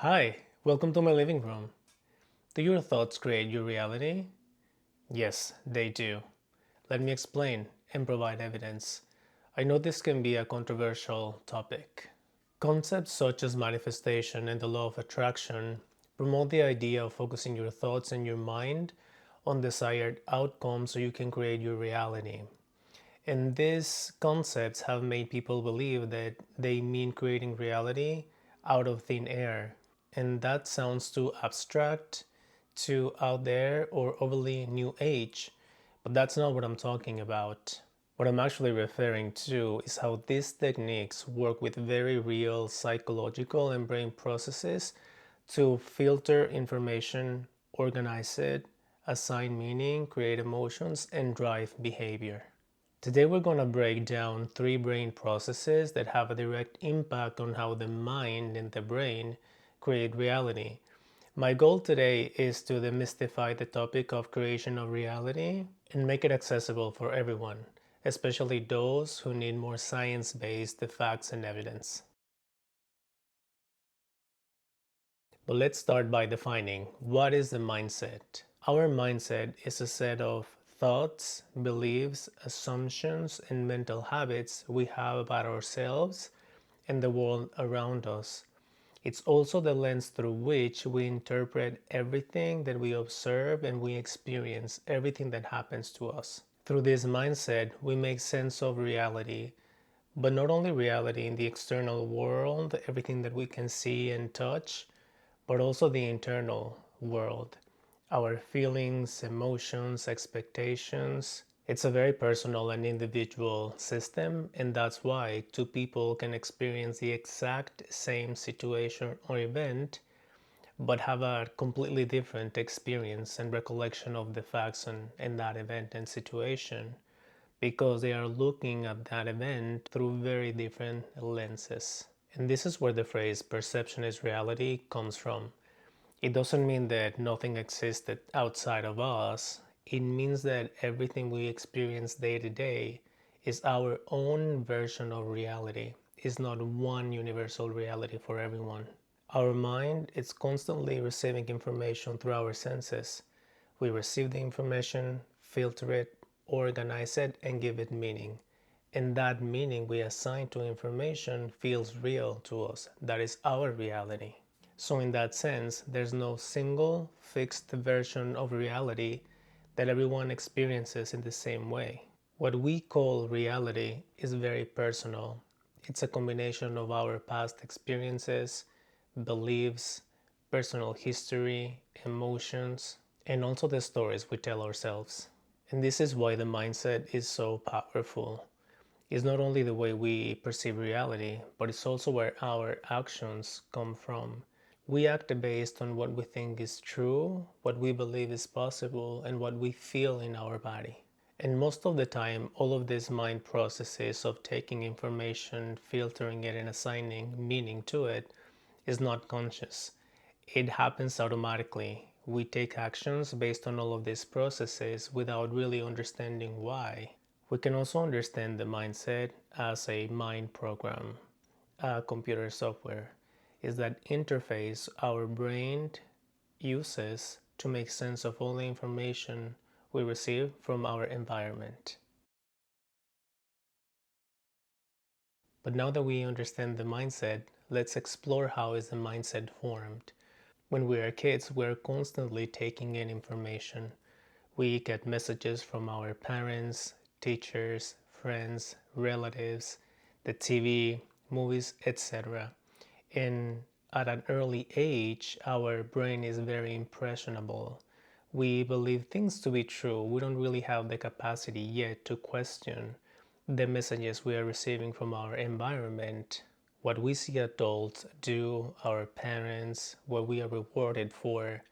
Hi, welcome to my living room. Do your thoughts create your reality? Yes, they do. Let me explain and provide evidence. I know this can be a controversial topic. Concepts such as manifestation and the law of attraction promote the idea of focusing your thoughts and your mind on desired outcomes so you can create your reality. And these concepts have made people believe that they mean creating reality out of thin air. And that sounds too abstract, too out there, or overly new age. But that's not what I'm talking about. What I'm actually referring to is how these techniques work with very real psychological and brain processes to filter information, organize it, assign meaning, create emotions, and drive behavior. Today, we're going to break down three brain processes that have a direct impact on how the mind and the brain create reality. My goal today is to demystify the topic of creation of reality and make it accessible for everyone, especially those who need more science based facts and evidence. But let's start by defining what is the mindset. Our mindset is a set of thoughts, beliefs, assumptions, and mental habits we have about ourselves and the world around us. It's also the lens through which we interpret everything that we observe and we experience everything that happens to us. Through this mindset, we make sense of reality, but not only reality in the external world, everything that we can see and touch, but also the internal world, our feelings, emotions, expectations. It's a very personal and individual system, and that's why two people can experience the exact same situation or event, but have a completely different experience and recollection of the facts in that event and situation because they are looking at that event through very different lenses. And this is where the phrase perception is reality comes from. It doesn't mean that nothing existed outside of us. It means that everything we experience day to day is our own version of reality. It's not one universal reality for everyone. Our mind is constantly receiving information through our senses. We receive the information, filter it, organize it, and give it meaning. And that meaning we assign to information feels real to us. That is our reality. So, in that sense, there's no single fixed version of reality that everyone experiences in the same way. What we call reality is very personal. It's a combination of our past experiences, beliefs, personal history, emotions, and also the stories we tell ourselves. And this is why the mindset is so powerful. It's not only the way we perceive reality, but it's also where our actions come from. We act based on what we think is true, what we believe is possible, and what we feel in our body. And most of the time, all of these mind processes of taking information, filtering it, and assigning meaning to it is not conscious. It happens automatically. We take actions based on all of these processes without really understanding why. We can also understand the mindset as a mind program, a computer software. Is that interface our brain uses to make sense of all the information we receive from our environment. But now that we understand the mindset, let's explore how is the mindset formed. When we are kids, we're constantly taking in information. We get messages from our parents, teachers, friends, relatives, the TV, movies, etc. And at an early age, our brain is very impressionable. We believe things to be true. We don't really have the capacity yet to question the messages we are receiving from our environment. What we see adults do, our parents, what we are rewarded for,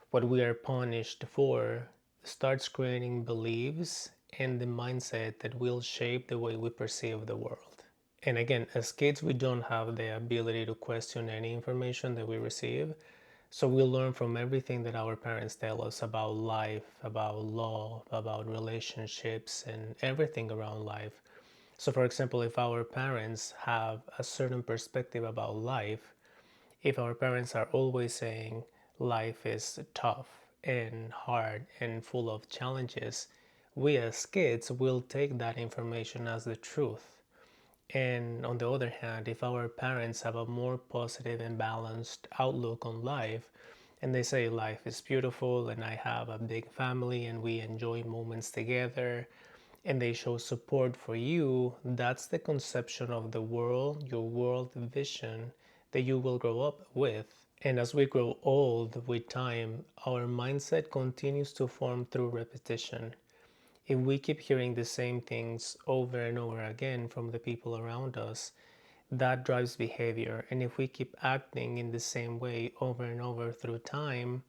what we are punished for, starts creating beliefs and the mindset that will shape the way we perceive the world. And again, as kids, we don't have the ability to question any information that we receive. So we learn from everything that our parents tell us about life, about law, about relationships, and everything around life. So, for example, if our parents have a certain perspective about life, If our parents are always saying life is tough and hard and full of challenges, we as kids will take that information as the truth. And on the other hand, if our parents have a more positive and balanced outlook on life, and they say life is beautiful and I have a big family and we enjoy moments together, and they show support for you, that's the conception of the world, your world vision that you will grow up with. And as we grow old with time, our mindset continues to form through repetition. If we keep hearing the same things over and over again from the people around us, that drives behavior. And if we keep acting in the same way over and over through time,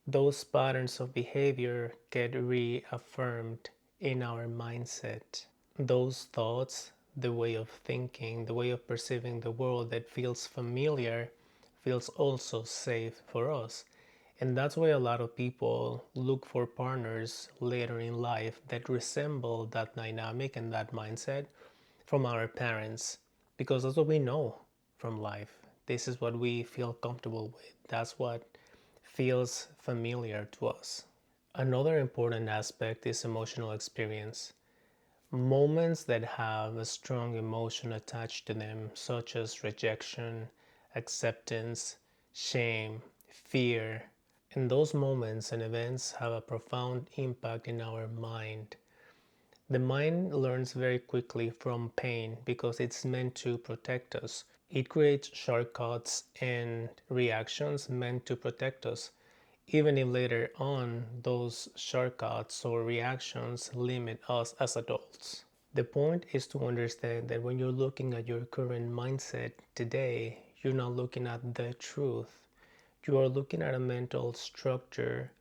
those patterns of behavior get reaffirmed in our mindset. Those thoughts, the way of thinking, the way of perceiving the world that feels familiar, feels also safe for us. And that's why a lot of people look for partners later in life that resemble that dynamic and that mindset from our parents, because that's what we know from life. This is what we feel comfortable with. That's what feels familiar to us. Another important aspect is emotional experience. Moments that have a strong emotion attached to them, such as rejection, acceptance, shame, fear. And those moments and events have a profound impact in our mind. The mind learns very quickly from pain because it's meant to protect us. It creates shortcuts and reactions meant to protect us, even if later on those shortcuts or reactions limit us as adults. The point is to understand that when you're looking at your current mindset today, you're not looking at the truth. You are looking at a mental structure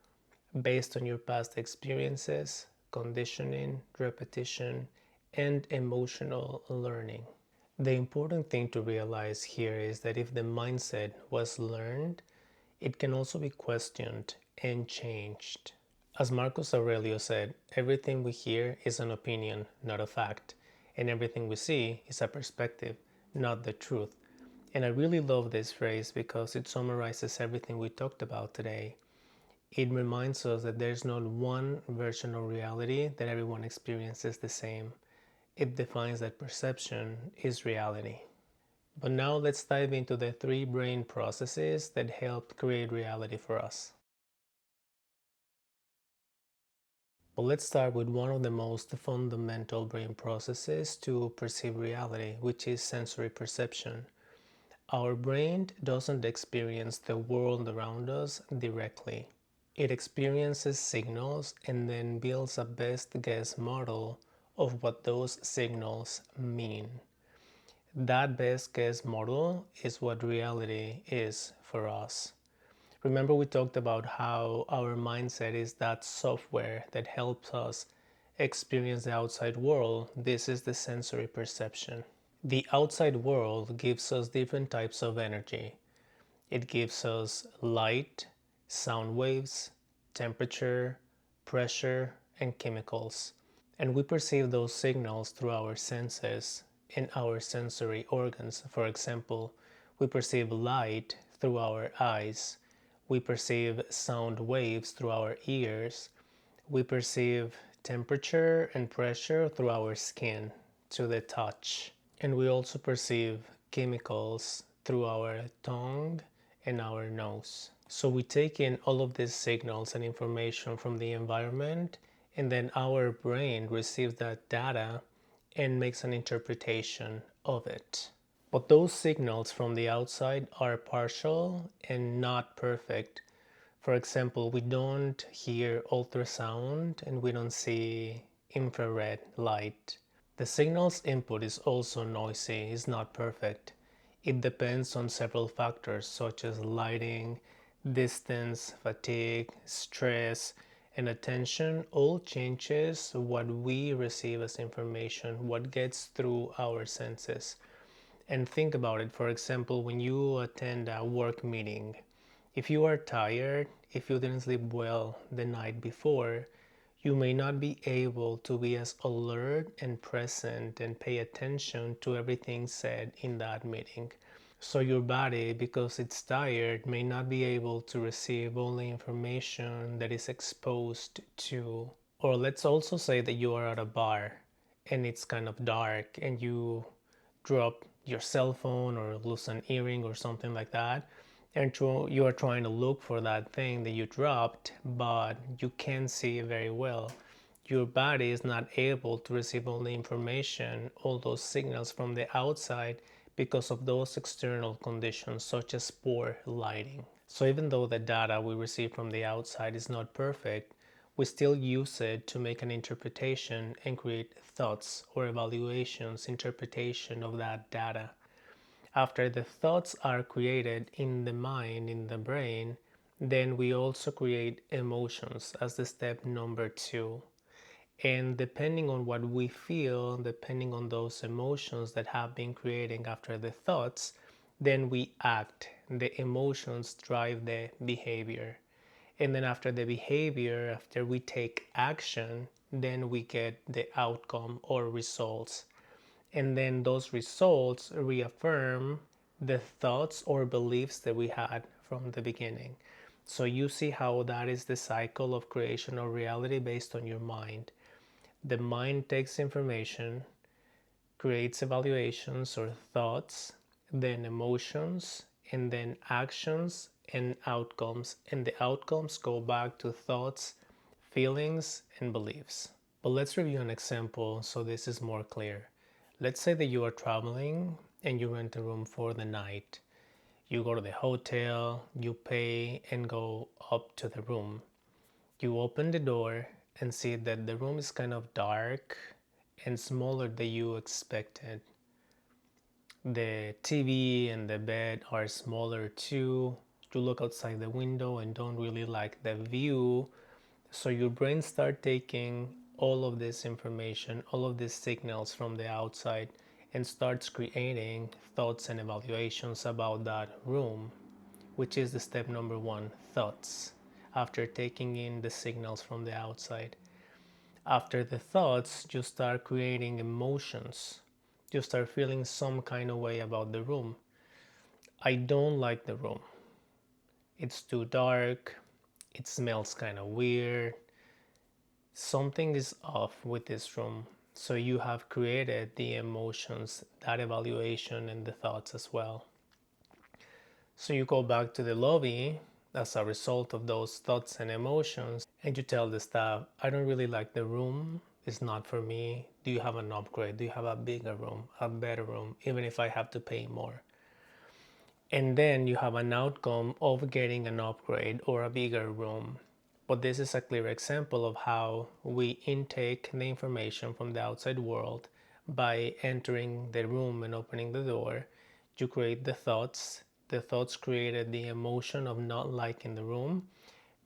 based on your past experiences, conditioning, repetition, and emotional learning. The important thing to realize here is that if the mindset was learned, it can also be questioned and changed. As Marcus Aurelius said, everything we hear is an opinion, not a fact, and everything we see is a perspective, not the truth. And I really love this phrase because it summarizes everything we talked about today. It reminds us that there's not one version of reality that everyone experiences the same. It defines that perception is reality. But now let's dive into the three brain processes that help create reality for us. But let's start with one of the most fundamental brain processes to perceive reality, which is sensory perception. Our brain doesn't experience the world around us directly. It experiences signals and then builds a best guess model of what those signals mean. That best guess model is what reality is for us. Remember, we talked about how our mindset is that software that helps us experience the outside world. This is the sensory perception. The outside world gives us different types of energy. It gives us light, sound waves, temperature, pressure, and chemicals. And we perceive those signals through our senses in our sensory organs. For example, we perceive light through our eyes. We perceive sound waves through our ears. We perceive temperature and pressure through our skin to the touch. And we also perceive chemicals through our tongue and our nose. So we take in all of these signals and information from the environment, and then our brain receives that data and makes an interpretation of it. But those signals from the outside are partial and not perfect. For example, we don't hear ultrasound and we don't see infrared light. The signal's input is also noisy, it's not perfect. It depends on several factors such as lighting, distance, fatigue, stress, and attention all changes what we receive as information, what gets through our senses. And think about it, for example, when you attend a work meeting, if you are tired, if you didn't sleep well the night before, you may not be able to be as alert and present and pay attention to everything said in that meeting. So your body, because it's tired, may not be able to receive all the information that is exposed to. Or let's also say that you are at a bar and it's kind of dark and you drop your cell phone or lose an earring or something like that, and you are trying to look for that thing that you dropped, but you can't see it very well. Your body is not able to receive all the information, all those signals from the outside because of those external conditions such as poor lighting. So even though the data we receive from the outside is not perfect, we still use it to make an interpretation and create thoughts or evaluations, interpretation of that data. After the thoughts are created in the mind, in the brain, then we also create emotions as the step number two. And depending on what we feel, depending on those emotions that have been creating after the thoughts, then we act. The emotions drive the behavior. And then after the behavior, after we take action, then we get the outcome or results. And then those results reaffirm the thoughts or beliefs that we had from the beginning. So you see how that is the cycle of creation of reality based on your mind. The mind takes information, creates evaluations or thoughts, then emotions, and then actions and outcomes. And the outcomes go back to thoughts, feelings, and beliefs. But let's review an example so this is more clear. Let's say that you are traveling and you rent a room for the night. You go to the hotel, you pay, and go up to the room. You open the door and see that the room is kind of dark and smaller than you expected. The TV and the bed are smaller too. You look outside the window and don't really like the view. So your brain starts taking all of this information, all of these signals from the outside, and starts creating thoughts and evaluations about that room, which is the step number one, thoughts, after taking in the signals from the outside. After the thoughts, you start creating emotions. You start feeling some kind of way about the room. I don't like the room. It's too dark. It smells kind of weird. Something is off with this room. So you have created the emotions, that evaluation, and the thoughts as well. So you go back to the lobby as a result of those thoughts and emotions, and you tell the staff, I don't really like the room. It's not for me. Do you have an upgrade? Do you have a bigger room, a better room, even if I have to pay more? And then you have an outcome of getting an upgrade or a bigger room. But this is a clear example of how we intake the information from the outside world by entering the room and opening the door. You create the thoughts. The thoughts created the emotion of not liking the room.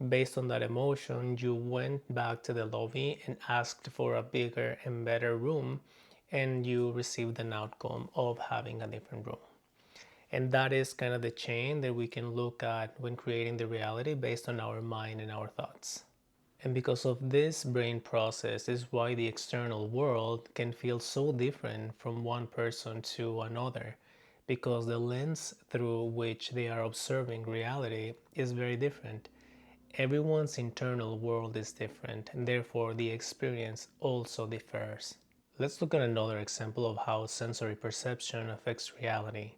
Based on that emotion, you went back to the lobby and asked for a bigger and better room, and you received an outcome of having a different room. And that is kind of the chain that we can look at when creating the reality based on our mind and our thoughts. And because of this brain process is why the external world can feel so different from one person to another, because the lens through which they are observing reality is very different. Everyone's internal world is different, and therefore the experience also differs. Let's look at another example of how sensory perception affects reality.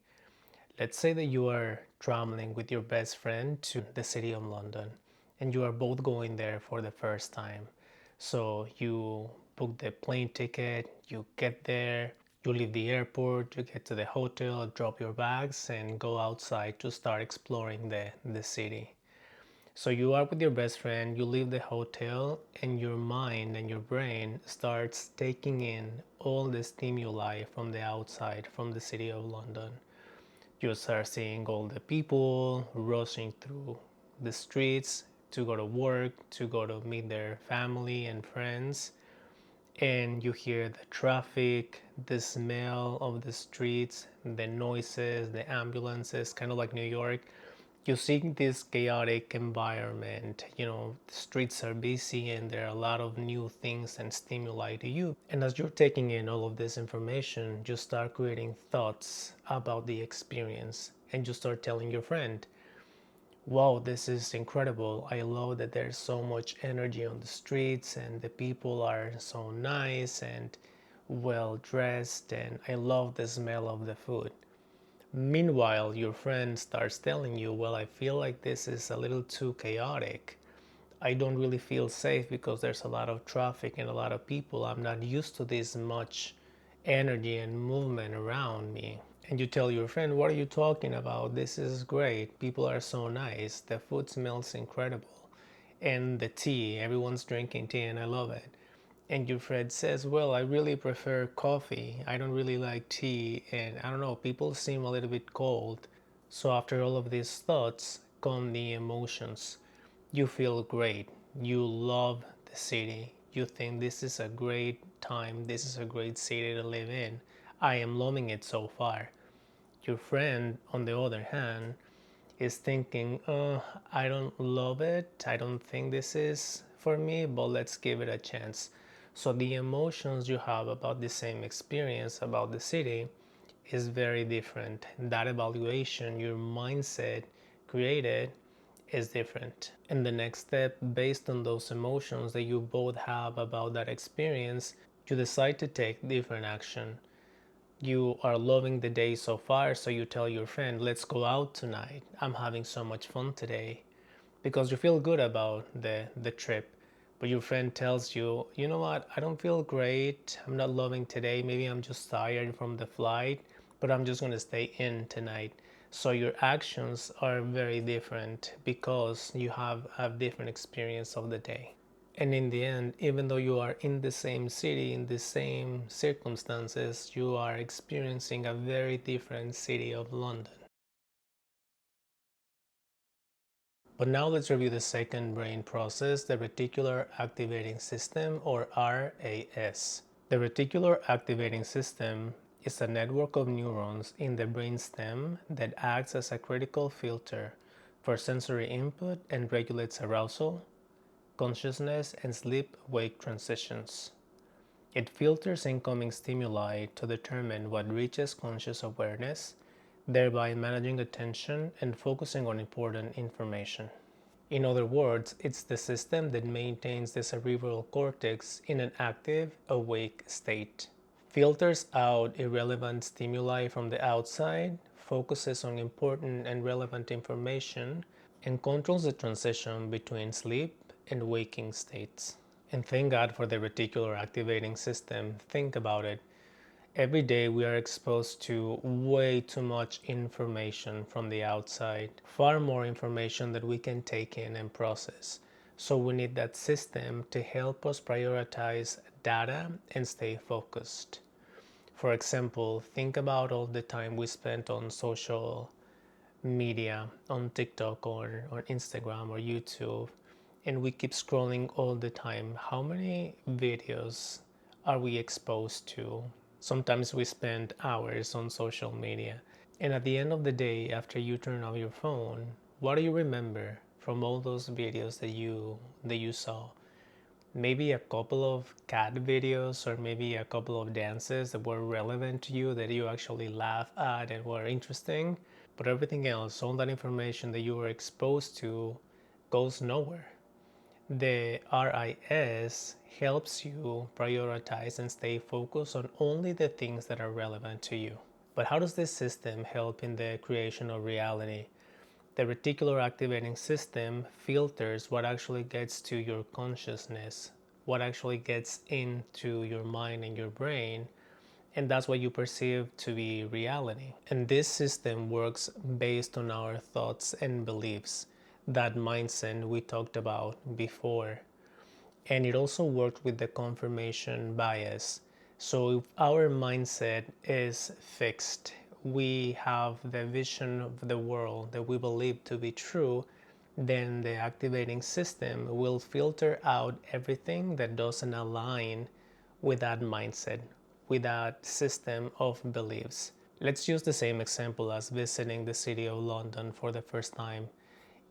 Let's say that you are traveling with your best friend to the city of London and you are both going there for the first time. So you book the plane ticket, you get there, you leave the airport, you get to the hotel, drop your bags, and go outside to start exploring the city. So you are with your best friend, you leave the hotel, and your mind and your brain starts taking in all the stimuli from the outside, from the city of London. You start seeing all the people rushing through the streets to go to work, to go to meet their family and friends. And you hear the traffic, the smell of the streets, the noises, the ambulances, kind of like New York. You see this chaotic environment, the streets are busy and there are a lot of new things and stimuli to you. And as you're taking in all of this information, you start creating thoughts about the experience and you start telling your friend, wow, this is incredible. I love that there's so much energy on the streets and the people are so nice and well dressed, and I love the smell of the food. Meanwhile, your friend starts telling you, well, I feel like this is a little too chaotic. I don't really feel safe because there's a lot of traffic and a lot of people. I'm not used to this much energy and movement around me. And you tell your friend, what are you talking about? This is great. People are so nice. The food smells incredible. And the tea, everyone's drinking tea and I love it. And your friend says, well, I really prefer coffee. I don't really like tea. And I don't know, people seem a little bit cold. So after all of these thoughts come the emotions. You feel great. You love the city. You think this is a great time. This is a great city to live in. I am loving it so far. Your friend, on the other hand, is thinking, I don't love it. I don't think this is for me, but let's give it a chance. So the emotions you have about the same experience about the city is very different. That evaluation, your mindset created is different. And the next step, based on those emotions that you both have about that experience, you decide to take different action. You are loving the day so far, so you tell your friend, let's go out tonight. I'm having so much fun today. Because you feel good about the trip. But your friend tells you, you know what, I don't feel great. I'm not loving today. Maybe I'm just tired from the flight, but I'm just going to stay in tonight. So your actions are very different because you have a different experience of the day. And in the end, even though you are in the same city, in the same circumstances, you are experiencing a very different city of London. But now let's review the second brain process, the Reticular Activating System, or RAS. The Reticular Activating System is a network of neurons in the brainstem that acts as a critical filter for sensory input and regulates arousal, consciousness, and sleep-wake transitions. It filters incoming stimuli to determine what reaches conscious awareness, thereby managing attention and focusing on important information. In other words, it's the system that maintains the cerebral cortex in an active, awake state. Filters out irrelevant stimuli from the outside, focuses on important and relevant information, and controls the transition between sleep and waking states. And thank God for the reticular activating system. Think about it. Every day we are exposed to way too much information from the outside, far more information that we can take in and process. So we need that system to help us prioritize data and stay focused. For example, think about all the time we spent on social media, on TikTok or on Instagram or YouTube, and we keep scrolling all the time. How many videos are we exposed to? Sometimes we spend hours on social media. And at the end of the day, after you turn off your phone, what do you remember from all those videos that you saw? Maybe a couple of cat videos or maybe a couple of dances that were relevant to you that you actually laugh at and were interesting. But everything else, all that information that you were exposed to, goes nowhere. The RIS helps you prioritize and stay focused on only the things that are relevant to you. But how does this system help in the creation of reality? The reticular activating system filters what actually gets to your consciousness, what actually gets into your mind and your brain, and that's what you perceive to be reality. And this system works based on our thoughts and beliefs, that mindset we talked about before. And it also worked with the confirmation bias. So if our mindset is fixed, we have the vision of the world that we believe to be true, then the activating system will filter out everything that doesn't align with that mindset, with that system of beliefs. Let's use the same example as visiting the city of London for the first time.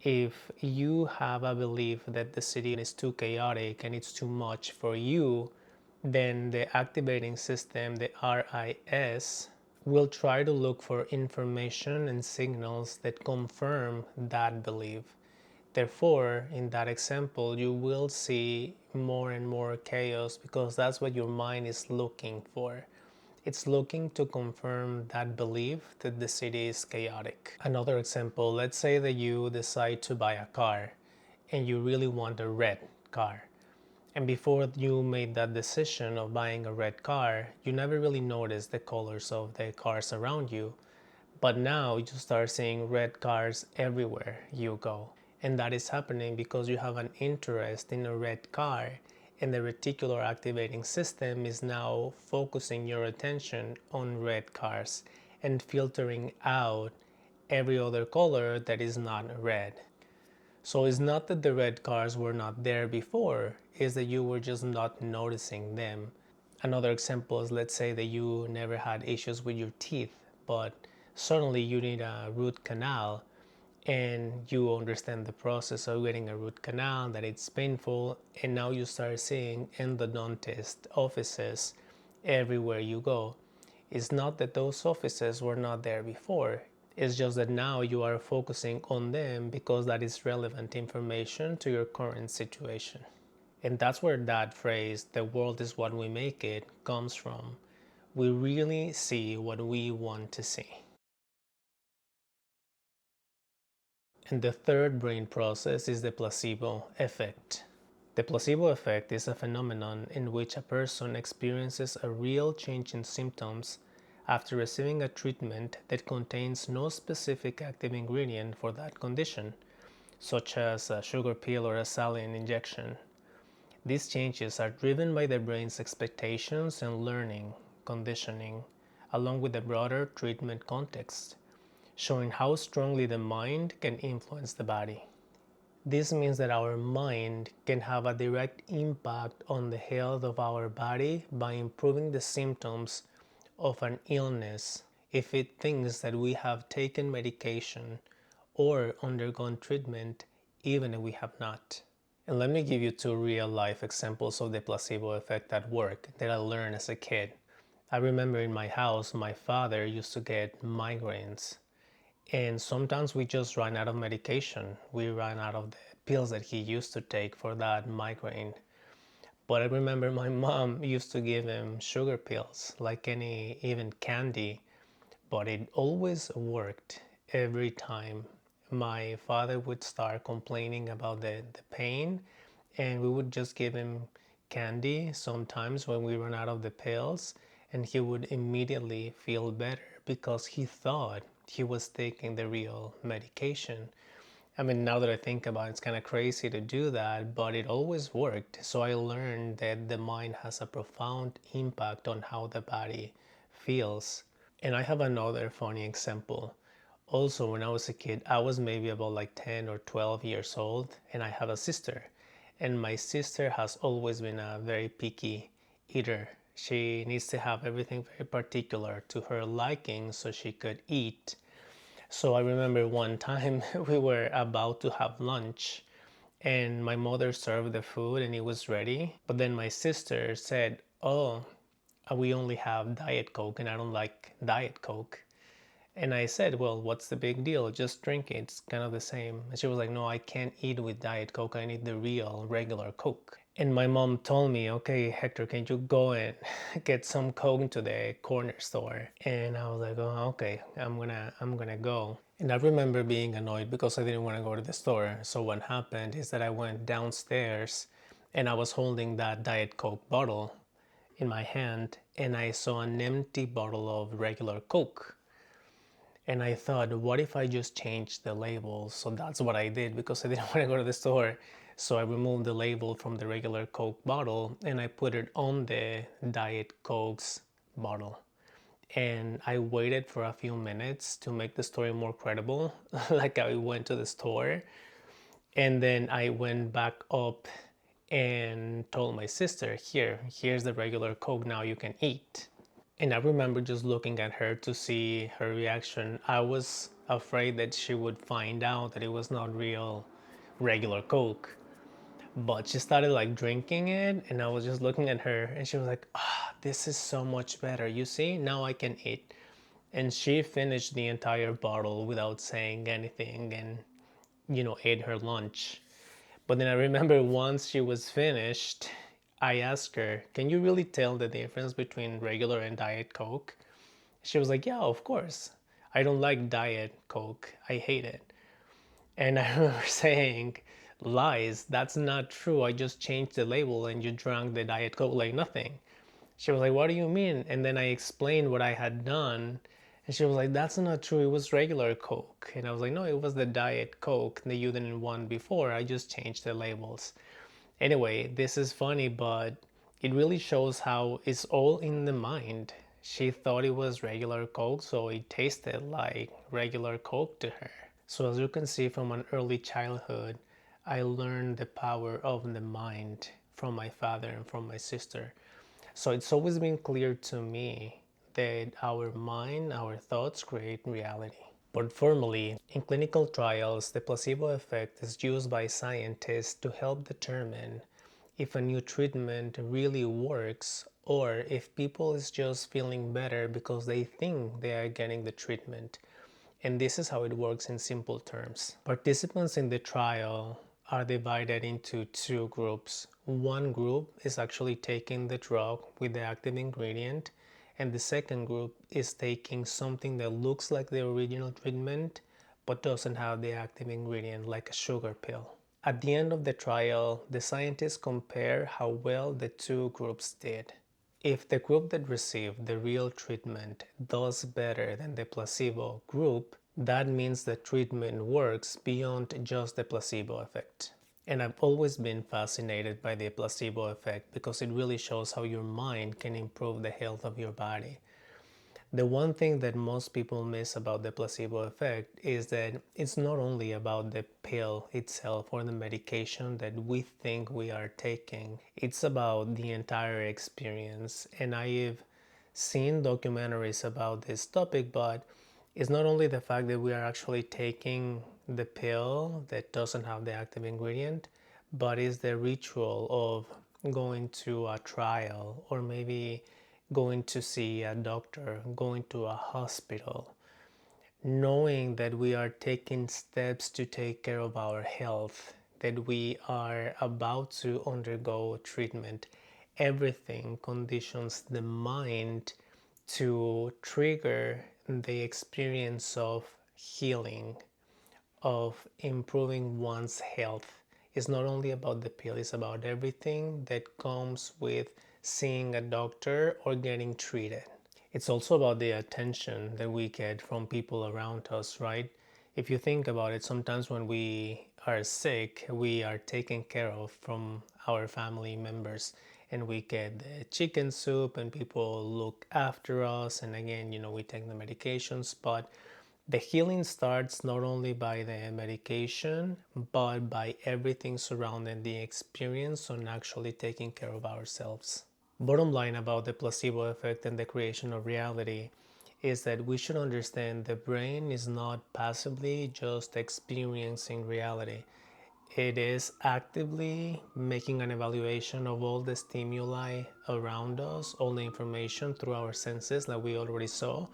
If you have a belief that the city is too chaotic and it's too much for you, then the activating system, the RIS, will try to look for information and signals that confirm that belief. Therefore, in that example, you will see more and more chaos because that's what your mind is looking for. It's looking to confirm that belief that the city is chaotic. Another example, let's say that you decide to buy a car and you really want a red car. And before you made that decision of buying a red car, you never really noticed the colors of the cars around you. But now you start seeing red cars everywhere you go. And that is happening because you have an interest in a red car, and the reticular activating system is now focusing your attention on red cars and filtering out every other color that is not red. So it's not that the red cars were not there before, it's that you were just not noticing them. Another example is, let's say that you never had issues with your teeth, but suddenly you need a root canal, and you understand the process of getting a root canal, that it's painful, and now you start seeing endodontist offices everywhere you go. It's not that those offices were not there before. It's just that now you are focusing on them because that is relevant information to your current situation. And that's where that phrase, the world is what we make it, comes from. We really see what we want to see. And the third brain process is the placebo effect. The placebo effect is a phenomenon in which a person experiences a real change in symptoms after receiving a treatment that contains no specific active ingredient for that condition, such as a sugar pill or a saline injection. These changes are driven by the brain's expectations and learning conditioning, along with the broader treatment context, showing how strongly the mind can influence the body. This means that our mind can have a direct impact on the health of our body by improving the symptoms of an illness if it thinks that we have taken medication or undergone treatment even if we have not. And let me give you two real life examples of the placebo effect at work that I learned as a kid. I remember in my house, my father used to get migraines. And sometimes we just ran out of medication. We ran out of the pills that he used to take for that migraine. But I remember my mom used to give him sugar pills, like any, even candy, but it always worked every time. My father would start complaining about the pain, and we would just give him candy sometimes when we run out of the pills, and he would immediately feel better because he thought he was taking the real medication. I mean, now that I think about it, it's kind of crazy to do that, but it always worked. So I learned that the mind has a profound impact on how the body feels. And I have another funny example. Also, when I was a kid, I was maybe about like 10 or 12 years old, and I have a sister. And my sister has always been a very picky eater. She needs to have everything very particular to her liking so she could eat. So I remember one time we were about to have lunch, and my mother served the food and it was ready. But then my sister said, "Oh, we only have Diet Coke and I don't like Diet Coke." And I said, "Well, what's the big deal? Just drink it. It's kind of the same." And she was like, "No, I can't eat with Diet Coke. I need the real, regular Coke." And my mom told me, "Okay, Hector, can you go and get some Coke to the corner store?" And I was like, "Oh, okay, I'm gonna go." And I remember being annoyed because I didn't want to go to the store. So what happened is that I went downstairs and I was holding that Diet Coke bottle in my hand, and I saw an empty bottle of regular Coke. And I thought, what if I just changed the label? So that's what I did because I didn't want to go to the store. So I removed the label from the regular Coke bottle and I put it on the Diet Coke's bottle. And I waited for a few minutes to make the story more credible, like I went to the store. And then I went back up and told my sister, here's the regular Coke, now you can eat. And I remember just looking at her to see her reaction. I was afraid that she would find out that it was not real regular Coke. But she started like drinking it, and I was just looking at her, and she was like, ah, this is so much better. You see, now I can eat. And she finished the entire bottle without saying anything and, ate her lunch. But then I remember once she was finished, I asked her, can you really tell the difference between regular and Diet Coke? She was like, yeah, of course. I don't like Diet Coke. I hate it. And I remember saying, lies, that's not true. I just changed the label and you drank the Diet Coke like nothing. She was like, what do you mean? And then I explained what I had done. And she was like, that's not true. It was regular Coke. And I was like, no, it was the Diet Coke that you didn't want before. I just changed the labels. Anyway, this is funny, but it really shows how it's all in the mind. She thought it was regular Coke, so it tasted like regular Coke to her. So, as you can see from an early childhood, I learned the power of the mind from my father and from my sister. So, it's always been clear to me that our mind, our thoughts create reality. But formally, in clinical trials, the placebo effect is used by scientists to help determine if a new treatment really works or if people is just feeling better because they think they are getting the treatment. And this is how it works in simple terms. Participants in the trial are divided into two groups. One group is actually taking the drug with the active ingredient, and the second group is taking something that looks like the original treatment but doesn't have the active ingredient, like a sugar pill. At the end of the trial, the scientists compare how well the two groups did. If the group that received the real treatment does better than the placebo group, that means the treatment works beyond just the placebo effect. And I've always been fascinated by the placebo effect because it really shows how your mind can improve the health of your body. The one thing that most people miss about the placebo effect is that it's not only about the pill itself or the medication that we think we are taking, it's about the entire experience. And I've seen documentaries about this topic, but it's not only the fact that we are actually taking the pill that doesn't have the active ingredient, but it's the ritual of going to a trial or maybe going to see a doctor, going to a hospital, knowing that we are taking steps to take care of our health, that we are about to undergo treatment. Everything conditions the mind to trigger the experience of healing, of improving one's health. It's not only about the pill, it's about everything that comes with seeing a doctor or getting treated. It's also about the attention that we get from people around us, right? If you think about it, sometimes when we are sick, we are taken care of from our family members, and we get the chicken soup and people look after us, and again, we take the medications, but the healing starts not only by the medication, but by everything surrounding the experience on actually taking care of ourselves. Bottom line about the placebo effect and the creation of reality is that we should understand the brain is not passively just experiencing reality. It is actively making an evaluation of all the stimuli around us, all the information through our senses that we already saw,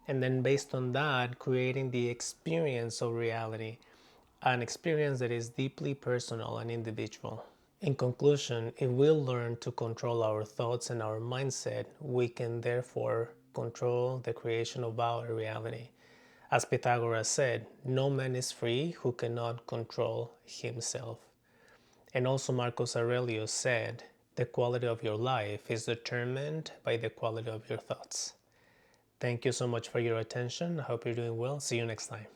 and then based on that, creating the experience of reality, an experience that is deeply personal and individual. In conclusion, if we learn to control our thoughts and our mindset, we can therefore control the creation of our reality. As Pythagoras said, no man is free who cannot control himself. And also Marcus Aurelius said, the quality of your life is determined by the quality of your thoughts. Thank you so much for your attention. I hope you're doing well. See you next time.